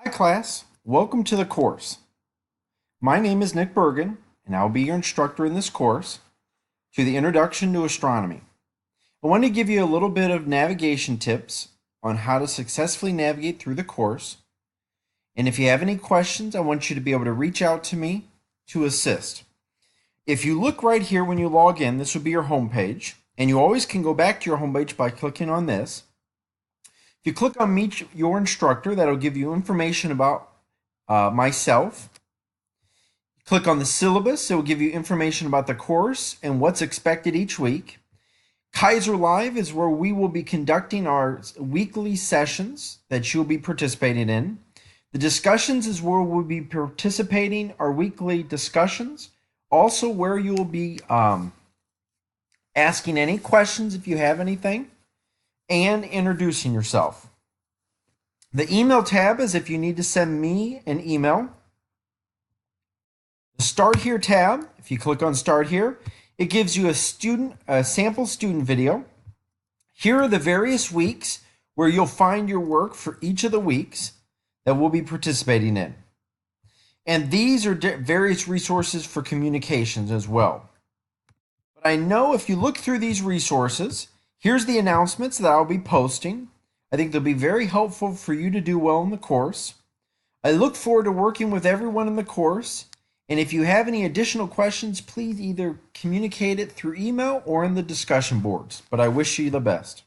Hi class, welcome to the course. My name is Nick Bergen and I'll be your instructor in this course to the Introduction to Astronomy. I want to give you a little bit of navigation tips on how to successfully navigate through the course. And if you have any questions, I want you to be able to reach out to me to assist. If you look right here when you log in, this will be your home page, and you always can go back to your home page by clicking on this. If you click on Meet Your Instructor, that'll give you information about myself. Click on the syllabus, it will give you information about the course and what's expected each week. Kaiser Live is where we will be conducting our weekly sessions that you'll be participating in. The discussions is where we'll be participating our weekly discussions. Also where you will be asking any questions if you have anything and introducing yourself. The email tab is if you need to send me an email. The Start Here tab, if you click on Start Here, it gives you a sample student video. Here are the various weeks where you'll find your work for each of the weeks that we'll be participating in. And these are various resources for communications as well. But I know if you look through these resources, here's the announcements that I'll be posting. I think they'll be very helpful for you to do well in the course. I look forward to working with everyone in the course. And if you have any additional questions, please either communicate it through email or in the discussion boards. But I wish you the best.